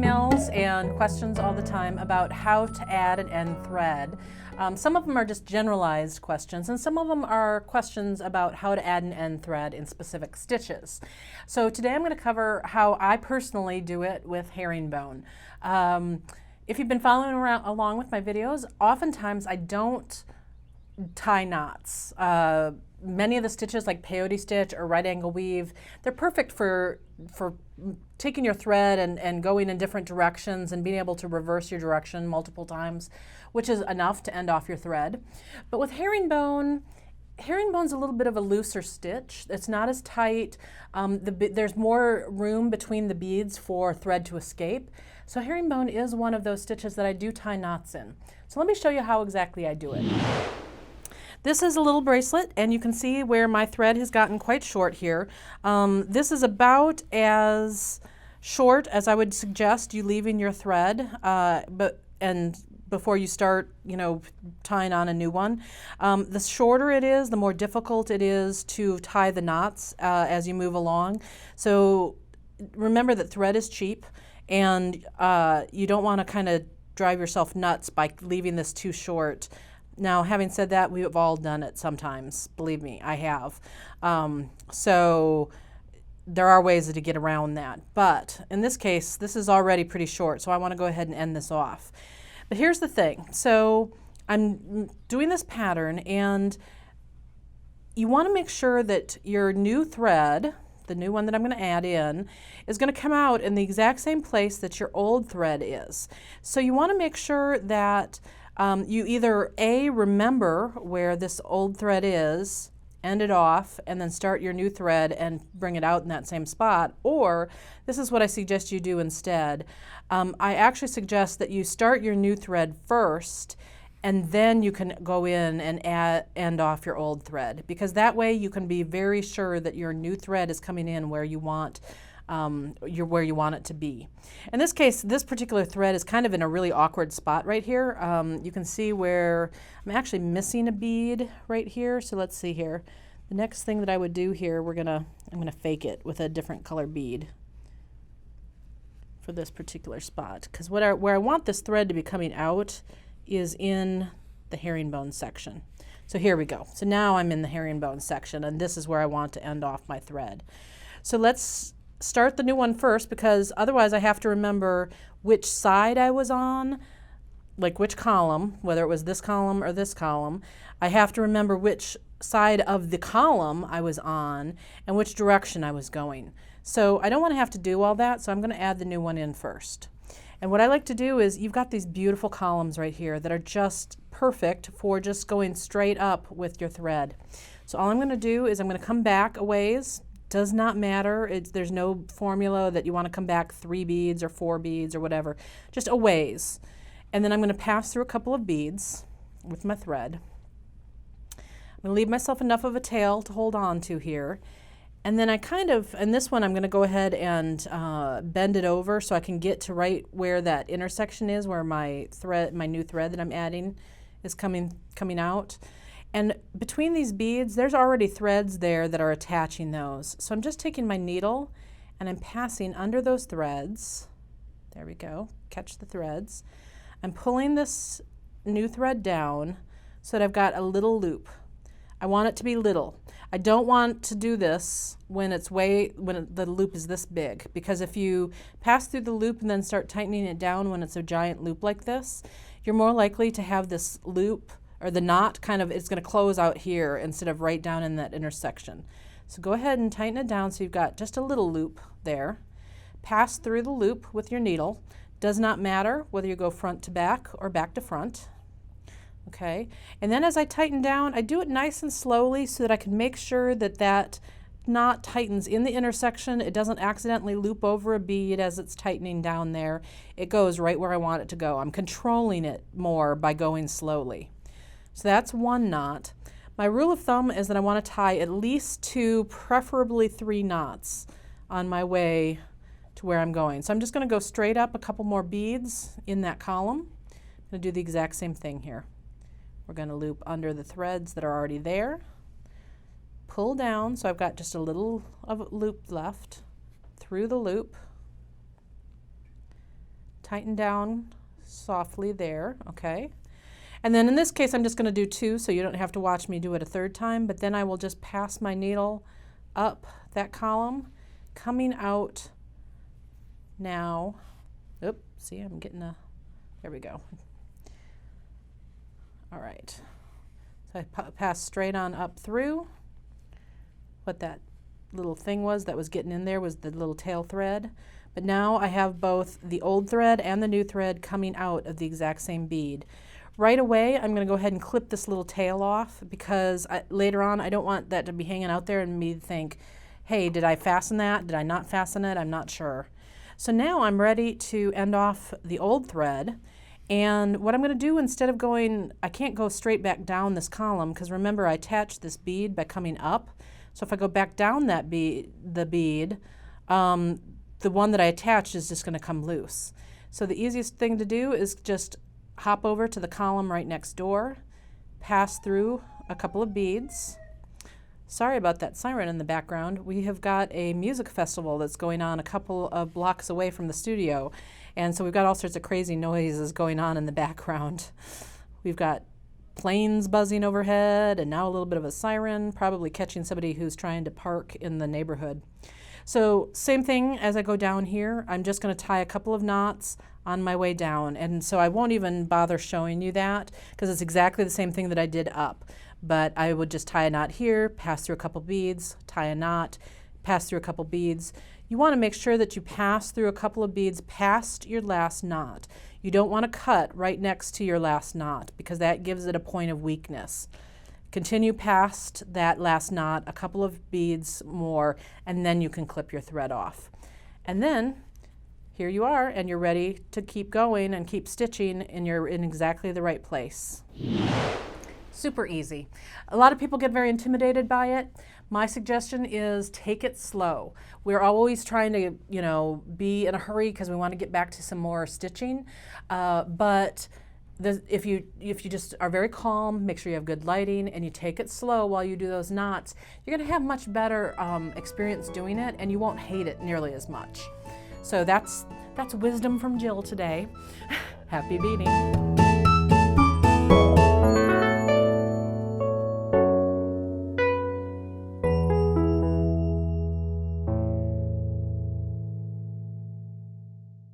emails and questions all the time about how to add and end thread. Some of them are just generalized questions, and some of them are questions about how to add and end thread in specific stitches. So today I'm going to cover how I personally do it with herringbone. If you've been following along with my videos, oftentimes I don't tie knots. Many of the stitches like peyote stitch or right angle weave, they're perfect for taking your thread and going in different directions and being able to reverse your direction multiple times, which is enough to end off your thread. But with herringbone's a little bit of a looser stitch. It's not as tight. There's more room between the beads for thread to escape. So herringbone is one of those stitches that I do tie knots in. So let me show you how exactly I do it. This is a little bracelet, and you can see where my thread has gotten quite short here. This is about as short as I would suggest you leaving your thread, and before you start, tying on a new one. The shorter it is, the more difficult it is to tie the knots as you move along. So remember that thread is cheap, and you don't want to kind of drive yourself nuts by leaving this too short. Now, having said that, we have all done it sometimes. Believe me, I have. So there are ways to get around that. But in this case, this is already pretty short, so I want to go ahead and end this off. But here's the thing. So I'm doing this pattern, and you want to make sure that your new thread, the new one that I'm going to add in, is going to come out in the exact same place that your old thread is. So you want to make sure that you either remember where this old thread is, end it off, and then start your new thread and bring it out in that same spot, or this is what I suggest you do instead. I actually suggest that you start your new thread first, and then you can go in and end off your old thread, because that way you can be very sure that your new thread is coming in where you want it to be. In this case, this particular thread is kind of in a really awkward spot right here. You can see where I'm actually missing a bead right here. So let's see here. The next thing that I would do here, I'm gonna fake it with a different color bead for this particular spot, because where I want this thread to be coming out is in the herringbone section. So here we go. So now I'm in the herringbone section, and this is where I want to end off my thread. So let's start the new one first, because otherwise I have to remember which side I was on, like which column, whether it was this column or this column. I have to remember which side of the column I was on and which direction I was going. So I don't want to have to do all that, so I'm going to add the new one in first. And what I like to do is, you've got these beautiful columns right here that are just perfect for just going straight up with your thread. So all I'm going to do is I'm going to come back a ways. Does not matter. There's no formula that you want to come back 3 beads or 4 beads or whatever. Just a ways. And then I'm going to pass through a couple of beads with my thread. I'm going to leave myself enough of a tail to hold on to here. And then in this one I'm going to go ahead and bend it over so I can get to right where that intersection is, where my new thread that I'm adding is coming out. And between these beads, there's already threads there that are attaching those. So I'm just taking my needle and I'm passing under those threads. There we go, catch the threads. I'm pulling this new thread down so that I've got a little loop. I want it to be little. I don't want to do this when the loop is this big, because if you pass through the loop and then start tightening it down when it's a giant loop like this, you're more likely to have this loop, or the knot it's going to close out here instead of right down in that intersection. So go ahead and tighten it down so you've got just a little loop there. Pass through the loop with your needle. Does not matter whether you go front to back or back to front. Okay, and then as I tighten down, I do it nice and slowly so that I can make sure that knot tightens in the intersection. It doesn't accidentally loop over a bead as it's tightening down there. It goes right where I want it to go. I'm controlling it more by going slowly. So that's one knot. My rule of thumb is that I want to tie at least 2, preferably 3 knots on my way to where I'm going. So I'm just going to go straight up a couple more beads in that column. I'm going to do the exact same thing here. We're going to loop under the threads that are already there, pull down, so I've got just a little of a loop left, through the loop, Tighten down softly there, okay? And then in this case, I'm just going to do 2, so you don't have to watch me do it a 3rd time, but then I will just pass my needle up that column, coming out now. Oop, see, I'm getting a, there we go. All right, so I pass straight on up through. What that little thing was that was getting in there was the little tail thread. But now I have both the old thread and the new thread coming out of the exact same bead. Right away, I'm going to go ahead and clip this little tail off because later on I don't want that to be hanging out there and me think, hey, did I fasten that? Did I not fasten it? I'm not sure. So now I'm ready to end off the old thread. And what I'm going to do, instead of going, I can't go straight back down this column because remember I attached this bead by coming up. So if I go back down that bead, the one that I attached is just going to come loose. So the easiest thing to do is just hop over to the column right next door, pass through a couple of beads. Sorry about that siren in the background. We have got a music festival that's going on a couple of blocks away from the studio, and so we've got all sorts of crazy noises going on in the background. We've got planes buzzing overhead and now a little bit of a siren, probably catching somebody who's trying to park in the neighborhood. So same thing as I go down here, I'm just going to tie a couple of knots on my way down, and so I won't even bother showing you that because it's exactly the same thing that I did up. But I would just tie a knot here, pass through a couple beads, tie a knot, pass through a couple beads. You want to make sure that you pass through a couple of beads past your last knot. You don't want to cut right next to your last knot because that gives it a point of weakness. Continue past that last knot, a couple of beads more, and then you can clip your thread off. And then here you are, and you're ready to keep going and keep stitching, and you're in exactly the right place. Super easy. A lot of people get very intimidated by it. My suggestion is take it slow. We're always trying to, be in a hurry because we want to get back to some more stitching, but if you just are very calm, make sure you have good lighting, and you take it slow while you do those knots, you're going to have much better experience doing it, and you won't hate it nearly as much. So that's wisdom from Jill today. Happy beading.